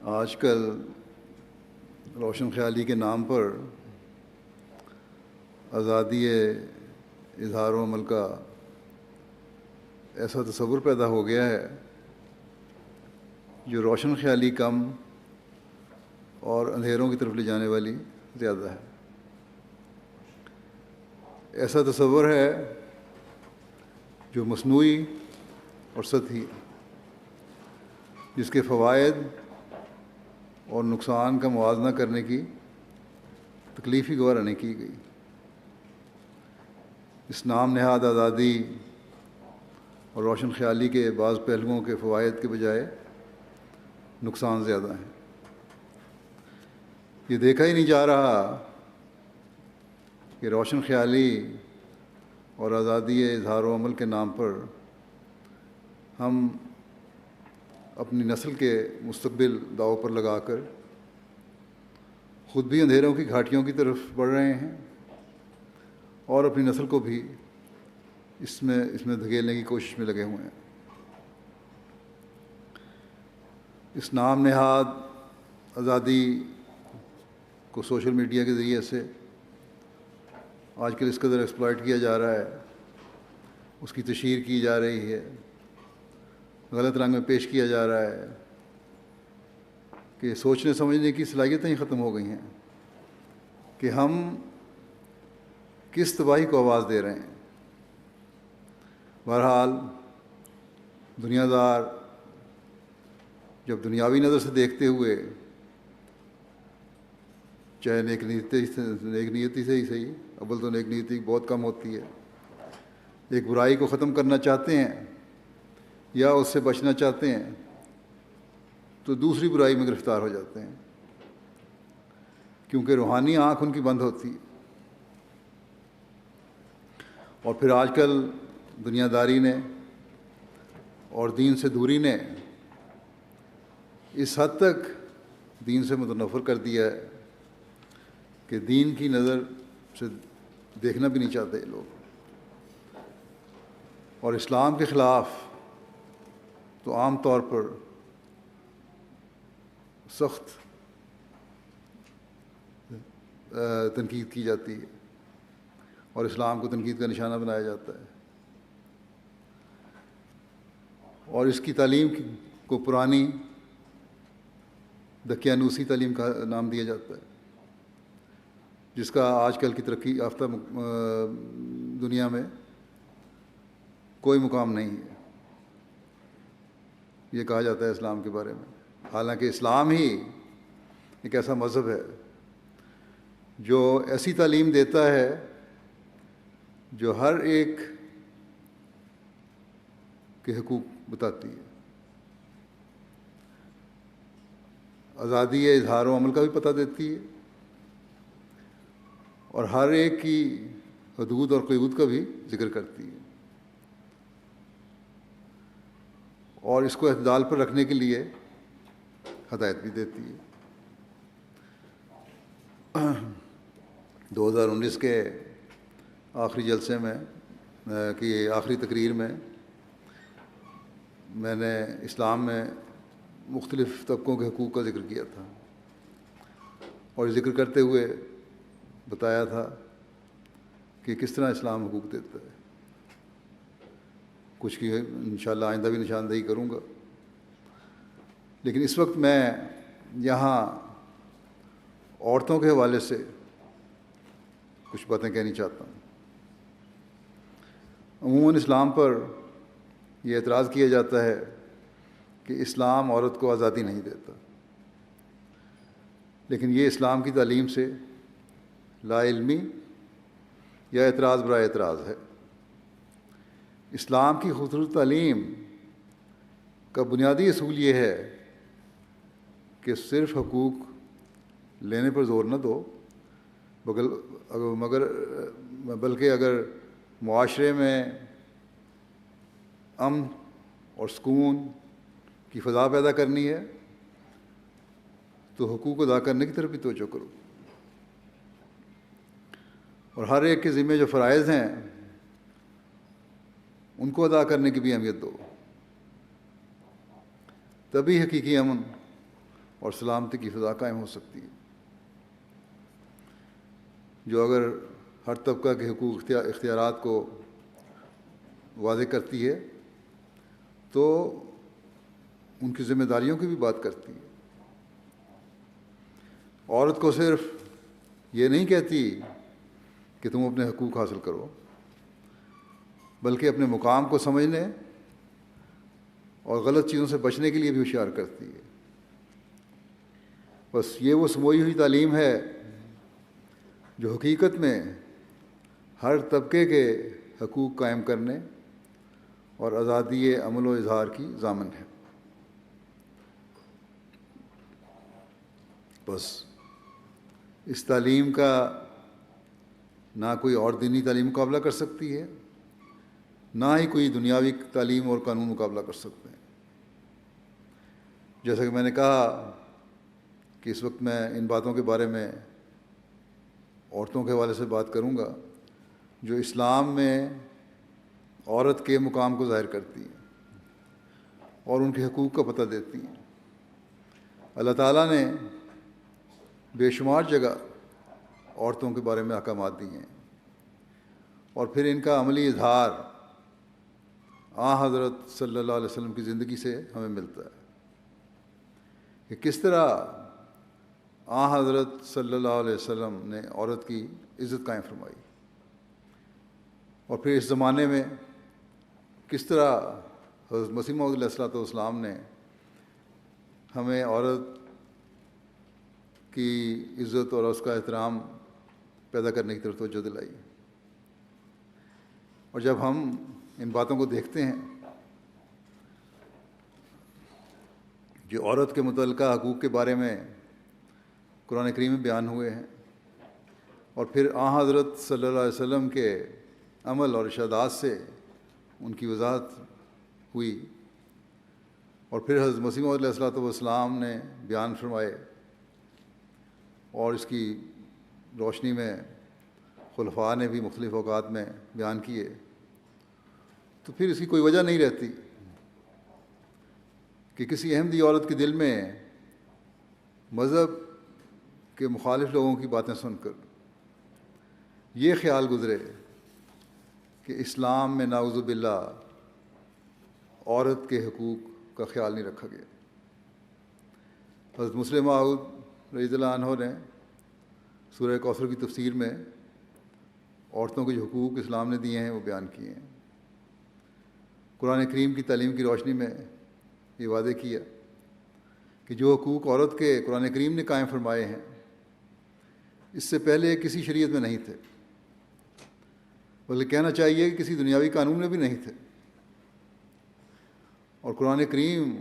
آج کل روشن خیالی کے نام پر آزادی اظہار و عمل کا ایسا تصور پیدا ہو گیا ہے جو روشن خیالی کم اور اندھیروں کی طرف لے جانے والی زیادہ ہے۔ ایسا تصور ہے جو مصنوعی اور سطحی، جس کے فوائد اور نقصان کا موازنہ کرنے کی تکلیفی گوارہ نہیں کی گئی۔ اس نام نہاد آزادی اور روشن خیالی کے بعض پہلوؤں کے فوائد کے بجائے نقصان زیادہ ہیں۔ یہ دیکھا ہی نہیں جا رہا کہ روشن خیالی اور آزادی اظہار و عمل کے نام پر ہم اپنی نسل کے مستقبل داؤ پر لگا کر خود بھی اندھیروں کی گھاٹیوں کی طرف بڑھ رہے ہیں اور اپنی نسل کو بھی اس میں دھکیلنے کی کوشش میں لگے ہوئے ہیں۔ اس نام نہاد آزادی کو سوشل میڈیا کے ذریعے سے آج کل اس قدر ایکسپلائٹ کیا جا رہا ہے، اس کی تشہیر کی جا رہی ہے، غلط رنگ میں پیش کیا جا رہا ہے کہ سوچنے سمجھنے کی صلاحیتیں ہی ختم ہو گئی ہیں کہ ہم کس تباہی کو آواز دے رہے ہیں۔ بہرحال دنیا دار جب دنیاوی نظر سے دیکھتے ہوئے، چاہے نیک نیتی سے ہی صحیح، اول تو نیک نیتی بہت کم ہوتی ہے، ایک برائی کو ختم کرنا چاہتے ہیں یا اس سے بچنا چاہتے ہیں تو دوسری برائی میں گرفتار ہو جاتے ہیں، کیونکہ روحانی آنکھ ان کی بند ہوتی ہے۔ اور پھر آج کل دنیا داری نے اور دین سے دوری نے اس حد تک دین سے متنفر کر دیا ہے کہ دین کی نظر سے دیکھنا بھی نہیں چاہتے لوگ، اور اسلام کے خلاف تو عام طور پر سخت تنقید کی جاتی ہے اور اسلام کو تنقید کا نشانہ بنایا جاتا ہے، اور اس کی تعلیم کو پرانی دقیانوسی تعلیم کا نام دیا جاتا ہے، جس کا آج کل کی ترقی یافتہ دنیا میں کوئی مقام نہیں ہے۔ یہ کہا جاتا ہے اسلام کے بارے میں، حالانکہ اسلام ہی ایک ایسا مذہب ہے جو ایسی تعلیم دیتا ہے جو ہر ایک کے حقوق بتاتی ہے۔ آزادی اظہار و عمل کا بھی پتہ دیتی ہے اور ہر ایک کی حدود اور قیود کا بھی ذکر کرتی ہے، اور اس کو اعتدال پر رکھنے کے لیے ہدایت بھی دیتی ہے۔ 2019 کے آخری جلسے میں کی آخری تقریر میں میں نے اسلام میں مختلف طبقوں کے حقوق کا ذکر کیا تھا، اور ذکر کرتے ہوئے بتایا تھا کہ کس طرح اسلام حقوق دیتا ہے۔ کچھ کی انشاءاللہ آئندہ بھی نشاندہی کروں گا، لیکن اس وقت میں یہاں عورتوں کے حوالے سے کچھ باتیں کہنی چاہتا ہوں۔ عموماً اسلام پر یہ اعتراض کیا جاتا ہے کہ اسلام عورت کو آزادی نہیں دیتا، لیکن یہ اسلام کی تعلیم سے لا علمی یا اعتراض برائے اعتراض ہے۔ اسلام کی خوبصورت تعلیم کا بنیادی اصول یہ ہے کہ صرف حقوق لینے پر زور نہ دو، بلکہ اگر معاشرے میں امن اور سکون کی فضا پیدا کرنی ہے تو حقوق ادا کرنے کی طرف بھی توجہ کرو، اور ہر ایک کے ذمہ جو فرائض ہیں ان کو ادا کرنے کی بھی اہمیت دو، تبھی حقیقی امن اور سلامتی کی فضا قائم ہو سکتی ہے، جو اگر ہر طبقہ کے حقوق اختیارات کو واضح کرتی ہے تو ان کی ذمہ داریوں کی بھی بات کرتی ہے۔ عورت کو صرف یہ نہیں کہتی کہ تم اپنے حقوق حاصل کرو، بلکہ اپنے مقام کو سمجھنے اور غلط چیزوں سے بچنے کے لیے بھی ہوشیار کرتی ہے۔ بس یہ وہ سموئی ہوئی تعلیم ہے جو حقیقت میں ہر طبقے کے حقوق قائم کرنے اور آزادی عمل و اظہار کی ضامن ہے۔ بس اس تعلیم کا نہ کوئی اور دینی تعلیم مقابلہ کر سکتی ہے، نہ ہی کوئی دنیاوی تعلیم اور قانون مقابلہ کر سکتے ہیں۔ جیسا کہ میں نے کہا کہ اس وقت میں ان باتوں کے بارے میں عورتوں کے حوالے سے بات کروں گا جو اسلام میں عورت کے مقام کو ظاہر کرتی ہیں اور ان کے حقوق کا پتہ دیتی ہیں۔ اللہ تعالیٰ نے بے شمار جگہ عورتوں کے بارے میں احکامات دیے ہیں، اور پھر ان کا عملی اظہار حضرت صلی اللہ علیہ وسلم کی زندگی سے ہمیں ملتا ہے کہ کس طرح حضرت صلی اللہ علیہ وسلم نے عورت کی عزت قائم فرمائی، اور پھر اس زمانے میں کس طرح حضرت مسیح موعود علیہ الصلوۃ والسلام نے ہمیں عورت کی عزت اور اس کا احترام پیدا کرنے کی طرف توجہ دلائی۔ اور جب ہم ان باتوں کو دیکھتے ہیں جو عورت کے متعلقہ حقوق کے بارے میں قرآن کریم میں بیان ہوئے ہیں، اور پھر حضرت صلی اللہ علیہ وسلم کے عمل اور ارشادات سے ان کی وضاحت ہوئی، اور پھر حضرت مسیح موعود علیہ الصلوۃ والسلام نے بیان فرمائے، اور اس کی روشنی میں خلفاء نے بھی مختلف اوقات میں بیان کیے، تو پھر اس کی کوئی وجہ نہیں رہتی کہ کسی احمدی عورت کے دل میں مذہب کے مخالف لوگوں کی باتیں سن کر یہ خیال گزرے کہ اسلام میں نعوذ باللہ عورت کے حقوق کا خیال نہیں رکھا گیا۔ حضرت مسلم موعود رضی اللہ عنہ نے سورہ کوثر کی تفسیر میں عورتوں کے جو حقوق اسلام نے دیے ہیں وہ بیان کیے ہیں۔ قرآن کریم کی تعلیم کی روشنی میں یہ واضح کیا کہ جو حقوق عورت کے قرآن کریم نے قائم فرمائے ہیں اس سے پہلے کسی شریعت میں نہیں تھے، بلکہ کہنا چاہیے کہ کسی دنیاوی قانون میں بھی نہیں تھے۔ اور قرآن کریم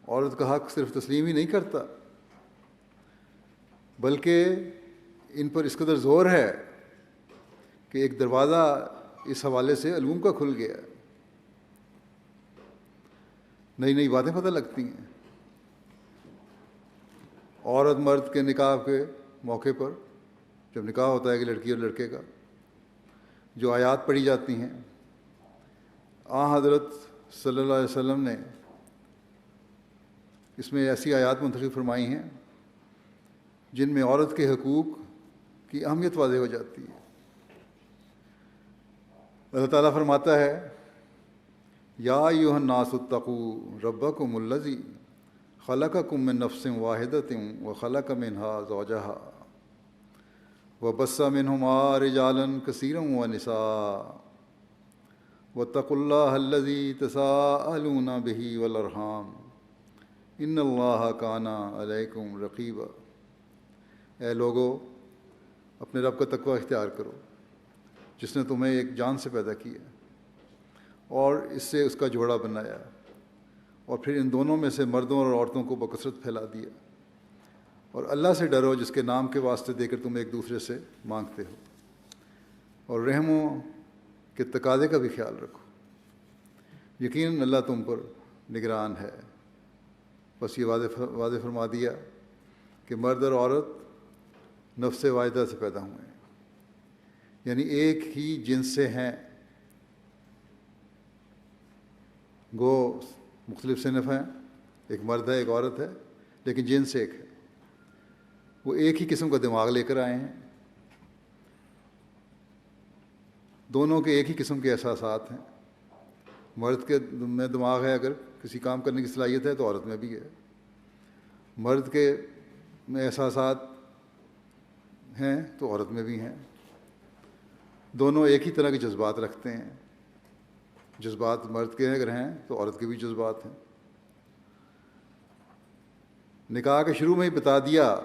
عورت کا حق صرف تسلیم ہی نہیں کرتا، بلکہ ان پر اس قدر زور ہے کہ ایک دروازہ اس حوالے سے علوم کا کھل گیا، نئی نئی باتیں پتہ لگتی ہیں۔ عورت مرد کے نکاح کے موقع پر جب نکاح ہوتا ہے کہ لڑکی اور لڑکے کا، جو آیات پڑھی جاتی ہیں، حضرت صلی اللہ علیہ وسلم نے اس میں ایسی آیات منتخب فرمائی ہیں جن میں عورت کے حقوق کی اہمیت واضح ہو جاتی ہے۔ اللہ تعالیٰ فرماتا ہے یا ایھا الناس اتقوا ربکم الذی خلقکم من نفس واحدۃ وخلق منها زوجها وبث منهما رجالا کثیرا ونساء واتقوا اللہ الذی تساءلون به والارحام ان اللہ کان علیکم رقیبا۔ اے لوگو، اپنے رب کا تقوی اختیار کرو جس نے تمہیں ایک جان سے پیدا کیا اور اس سے اس کا جوڑا بنایا، اور پھر ان دونوں میں سے مردوں اور عورتوں کو بکثرت پھیلا دیا، اور اللہ سے ڈرو جس کے نام کے واسطے دے کر تم ایک دوسرے سے مانگتے ہو، اور رحموں کے تقاضے کا بھی خیال رکھو، یقیناً اللہ تم پر نگران ہے۔ بس یہ واضح فرما دیا کہ مرد اور عورت نفس واحدہ سے پیدا ہوئے ہیں، یعنی ایک ہی جنس سے ہیں۔ گو مختلف صنف ہیں، ایک مرد ہے ایک عورت ہے، لیکن جنس ایک ہے. وہ ایک ہی قسم کا دماغ لے کر آئے ہیں. دونوں کے ایک ہی قسم کے احساسات ہیں. مرد کے میں دماغ ہے، اگر کسی کام کرنے کی صلاحیت ہے تو عورت میں بھی ہے. مرد کے میں احساسات ہیں تو عورت میں بھی ہیں. دونوں ایک ہی طرح کے جذبات رکھتے ہیں. جذبات مرد کے اگر ہیں تو عورت کے بھی جذبات ہیں. نکاح کے شروع میں ہی بتا دیا